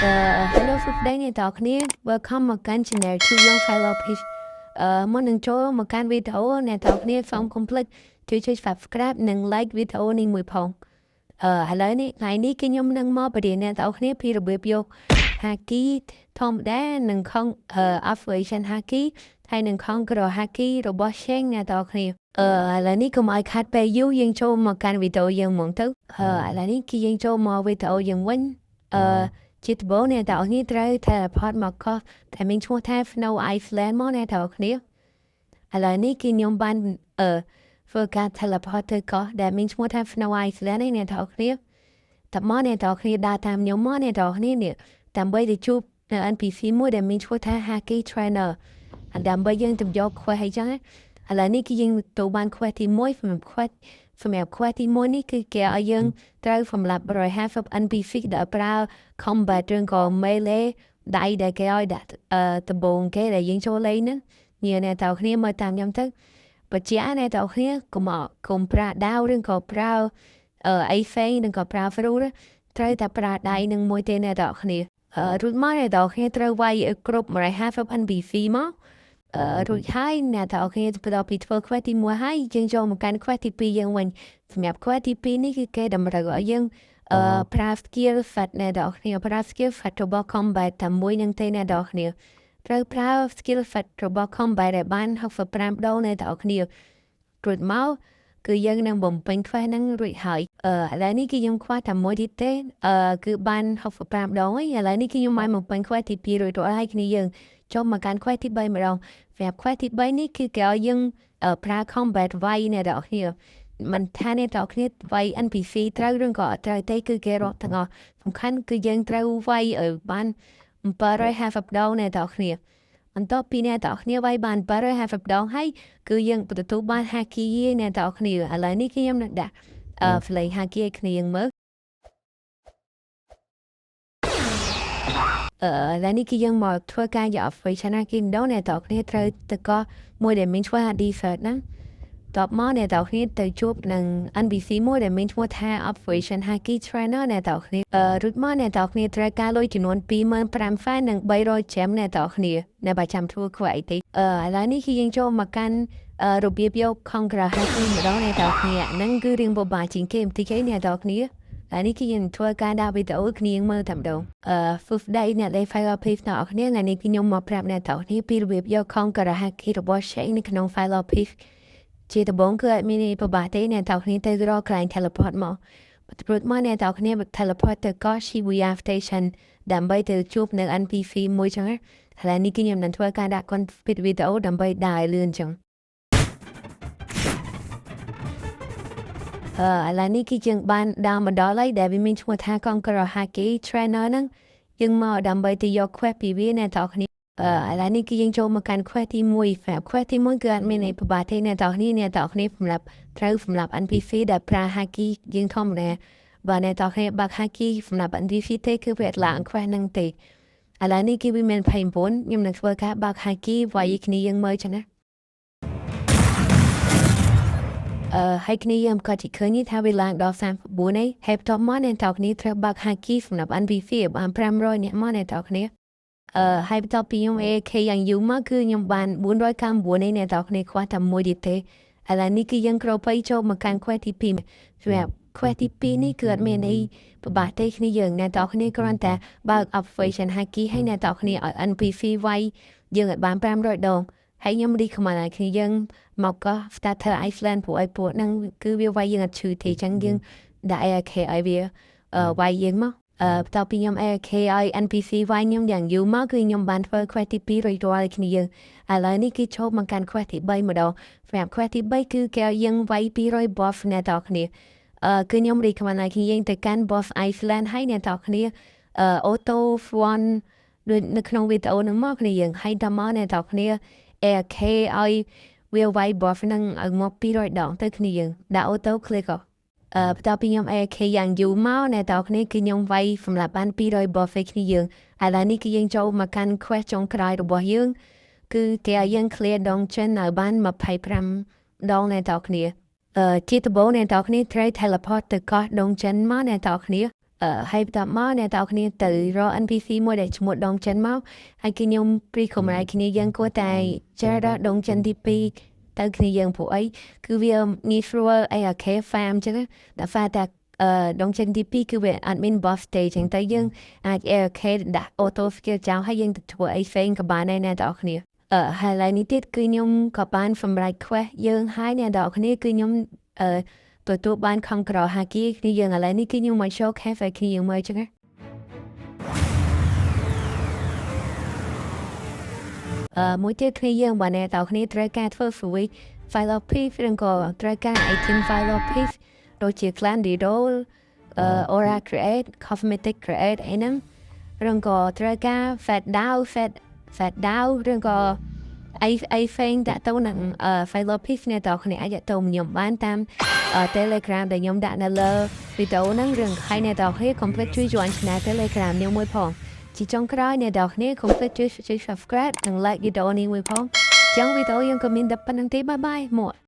Hello សួស្តីអ្នកទាំងអស់គ្នា Welcome មកកាន់ Channel Chu Young Fellow Page មុននឹងចូលមកកាន់វីដេអូអ្នកទាំងអស់គ្នាសូមកុំភ្លេចជួយ Subscribe និង Like វីដេអូនេះមួយផងឥឡូវនេះថ្ងៃនេះគឺខ្ញុំនឹងមកបរៀនអ្នកទាំងអស់គ្នាពីរបៀបយក Haki ធម្មតានិងខំOperation Haki ហើយនិងខំ Grow Haki របស់ Sheng អ្នកទាំងអស់គ្នាឥឡូវនេះកុំឲ្យខាត់ពេលយូរយើងចូលមកកាន់វីដេអូយើងហ្មងទៅឥឡូវនេះគឺយើងចូលមកវីដេអូយើងវិញជាដំបូងអ្នកទាំងអស់គ្នាត្រូវ teleport មកកោះតែមានឈ្មោះថា Snow Island មកអ្នកទាំងអស់គ្នាឥឡូវនេះគឺខ្ញុំបានធ្វើការ teleport ទៅកោះដែលមានឈ្មោះថា Snow Island នេះអ្នកទាំងអស់គ្នាតើមកអ្នកទាំងអស់គ្នាដើរតាមខ្ញុំមកអ្នកទាំងអស់គ្នានេះដើម្បីទៅជួបនៅ NPC មួយដែលមានឈ្មោះថា Haki Trainer ដើម្បីយើងទៅយក quest អីចឹងឥឡូវនេះគឺយើងទៅបាន quest ទី1សម្រាប់ quest ទី1នេះគឺគេឲ្យយើងត្រូវសម្រាប់150 NPC ដែលប្រើ combat ឬក៏ melee ដៃដែលគេឲ្យដាក់ដំបងគេដែលយើងចូលលេងហ្នឹងញ៉ាំអ្នកទាំងគ្នាមើលតាមខ្ញុំទៅបច្ចៈអ្នកទាំងគ្នាកុំប្រើដាវឬក៏ប្រើអីផ្សេងនិងក៏ប្រើ fruit ត្រូវតែប្រើដៃនឹងមួយទេអ្នកទាំងគ្នារួចមកអ្នកទាំងគ្នាត្រូវវាយគ្រប់150 NPC មករួចហើយអ្នកទាំងគ្នាបន្តពីធ្វើ quest ទី1ហើយយើងចូលមកកាន់ quest ទី2យើងវិញសម្រាប់ quest ទី2នេះគឺគេតម្រូវឲ្យយើងប្រើ skill fat អ្នកទាំងគ្នាប្រើ skill fat របស់ combat តែមួយនឹងទេអ្នកទាំងគ្នាត្រូវប្រើ skill fat របស់ combat ដែលបាន65ដងអ្នកទាំងគ្នារួចមកគឺយើងនឹងបំពេញ quest ហ្នឹងរួចហើយឥឡូវនេះគឺខ្ញុំខ្វះតែមួយទៀតទេគឺបាន65ដងហើយឥឡូវនេះគឺខ្ញុំបានបំពេញ quest ទី2រួចរាល់ហើយគ្នាយើងចូលមកកាន់ quest ទី3ម្ដងសម្រាប់ quest ទី3នេះគឺគេឲ្យយើងប្រើ combat វាយអ្នកទាំងគ្នាមិនថាអ្នកទាំងគ្នាវាយ NPC ត្រូវឬក៏អត់ត្រូវទេគឺគេរកទាំងអស់សំខាន់គឺយើងត្រូវវាយឲ្យបាន750ដងអ្នកទាំងគ្នាបន្ទាប់ពីអ្នកទាំងគ្នាវាយបាន750ដងហើយគឺយើងទទួលបាន Haki អ្នកទាំងគ្នាឥឡូវនេះខ្ញុំនឹងដាក់flame Haki ឲ្យគ្នាយើងមើលឥឡូវនេះគឺយើងមកធ្វើការយក Operation Haki ម្ដងអ្នកទាំងគ្នាត្រូវទៅកោះមួយដែលមានឈ្មោះថា Desert ហ្នឹងតបមកអ្នកទាំងគ្នាទៅជួបនឹង NPC មួយដែលមានឈ្មោះថា Operation Haki Trainer អ្នកទាំងគ្នារួចមកអ្នកទាំងគ្នាត្រូវការលុយចំនួន25,000 ហ្វែននិង300 gem អ្នកទាំងគ្នានៅបើចាំធ្វើខ្វះអីទេឥឡូវនេះគឺយើងចូលមកកាន់របៀបយក Conqueror Haki ម្ដងអ្នកទាំងគ្នាហ្នឹងគឺរៀងពិបាកជាងគេបន្តិចឯអ្នកទាំងគ្នាហើយនេះគឺយើងធ្វើការដាក់វីដេអូគ្នាមើលតែម្ដងសួស្ដីអ្នកលេង File Page ទាំងអស់គ្នាថ្ងៃនេះគឺខ្ញុំមកប្រាប់អ្នកទាំងគ្នាពីរបៀបយក Conqueror Haki របស់ Sheng នៅក្នុង File Pageជាដំបូងគឺអត់មានប្របាទេអ្នកទាំងគ្នាទៅរកកន្លែង teleport មកព្រោះមកអ្នកទាំងគ្នា teleport ទៅកោះ Shibuya Station ដើម្បីទៅជួបនៅ NPC មួយចឹងហើយនេះគឺខ្ញុំនឹងធ្វើការដាក់ config វីដេអូដើម្បីដើរលឿនចឹងឥឡូវនេះគឺយើងបានដើរមកដល់ហើយដែលវាមានឈ្មោះថា Conqueror Haki Trainer ហ្នឹងយើងមកដើម្បីទៅយក quest ពីវាអ្នកទាំងគ្នាឥឡូវនេះគឺយើងចូលមកកាន់ quest ទី1សម្រាប់ quest ទី1គឺអត់មានអីពិបាកទេអ្នកទាំងគ្នាសម្រាប់ NPC ដែលប្រើ Haki យើងធម្មតាបើអ្នកទាំងគ្នាបាក់ Haki សម្រាប់ NPC ទេគឺវាអត់ឡើង quest ហ្នឹងទេឥឡូវនេះគឺវាមាន29ខ្ញុំនឹងធ្វើការបាក់ Haki វាយគ្នាយើងមើលចឹងណាហើយគ្នាយើងក៏ជិះឃើញថាវាឡើងដល់39ហើយហើយបន្ទាប់មកអ្នកទាំងគ្នាត្រូវបាក់ Haki សម្រាប់ NPC បាន500អ្នកមកអ្នកទាំងគ្នាហើយបន្ទាប់ពីខ្ញុំ AK យ៉ាងយូរមកគឺខ្ញុំបាន499នេះអ្នកទាំងគ្នាខ្វះតែមួយទៀតទេឥឡូវនេះគឺយើងក្របីចូលមកកាន់ quest ទី2សម្រាប់ quest ទី2នេះគឺអត់មានអីពិបាកទេគ្នាយើងអ្នកទាំងគ្នាគ្រាន់តែបើក Operation Haki ហើយអ្នកទាំងគ្នាឲ្យ NPC វាយយើងឲ្យបាន500ដងហើយខ្ញុំ recommend ឲ្យគ្នាយើងមកកោះ Starter Island ព្រោះឲ្យពួកហ្នឹងគឺវាវាយយើងអត់ឈឺទេអញ្ចឹងយើងដាក់ AK ឲ្យវាវាយយើងមកបន្ទាប់ពីខ្ញុំ AK ឲ្យ NPC វាយខ្ញុំយ៉ាងយូរមកគឺខ្ញុំបានធ្វើ quest ទី2រួចរាល់គ្នាយើងឥឡូវនេះគឺចូលមកកាន់ quest ទី3ម្ដងសម្រាប់ quest ទី3គឺគេឲ្យយើងវាយ200 boss អ្នកទាំងគ្នាគឺខ្ញុំ recommend ឲ្យគ្នាយើងទៅកាន់ boss Island ហើយអ្នកទាំងគ្នាauto one ដូចនៅក្នុងវីដេអូហ្នឹងមកគ្នាយើងហើយតមកអ្នកទាំងគ្នា AK ឲ្យវាវាយ boss ហ្នឹងឲ្យមក200ដងទៅគ្នាយើងដាក់ auto click បន្ទាប់ពីខ្ញុំ AK យ៉ាងយូរមកអ្នកទាំងគ្នាគឺខ្ញុំវាយសម្រាប់បាន200 buff គ្នាយើងឥឡូវនេះគឺយើងចូលមកកាន់ quest ចុងក្រោយរបស់យើងគឺគេឲ្យយើង clear dungeon ឲ្យបាន25ដងអ្នកទាំងគ្នាជាដំបូងអ្នកទាំងគ្នាត្រូវ teleport ទៅកោះ dungeon មកអ្នកទាំងគ្នា ហើយបន្ទាប់មកអ្នកនរគ្នាទៅរក NPC មួយដែលឈ្មោះដងចិនមកហើយគឺខ្ញុំ recommend គ្នាយើងគួរតែចេះរកដងចិនទី2ទៅគ្នាយើងព្រោះអីគឺវាងាយស្រួល ARK farm អញ្ចឹងតែហ្វាតែដងចិនទី2គឺវាអត់មាន buff stage អញ្ចឹងទៅយើងអាច ARK ដាក់ auto skill ចោលហើយយើងទៅធ្វើអីផ្សេងក៏បានដែរអ្នកនរគ្នាហើយឡើយនេះទៀតគឺខ្ញុំក៏បានសម្រេច quest យើងហើយអ្នកនរគ្នាគឺខ្ញុំទទួលបានខំក្រហាគីគ្នាយើងឥឡូវនេះគឺខ្ញុំមក show cafe គ្នាយើងមើលចឹងមួយទៀតគ្នាយើងបើអ្នកនរគ្នាត្រូវការធ្វើ free file of peace ឬក៏ត្រូវការ item file of peace ដូចជា clan reroll aura create cosmetic create អីហ្នឹងឬក៏ត្រូវការ fat down ឬក៏អីផ្សេងតាក់ទងនឹង file of peace អ្នកនរគ្នាអាចទៅខ្ញុំបានតាម Telegram ដែលខ្ញុំដាក់នៅលើវីដេអូហ្នឹងរឿងហើយអ្នកនរគ្នា complete ជួយ join channel Telegram នេះមួយផងជាចុងក្រោយអ្នកនរគ្នា complete ជួយ subscribe និង like វីដេអូនេះមួយផងចឹងវីដេអូយើងក៏មានតែប៉ុណ្្នឹងទេបាយបាយមក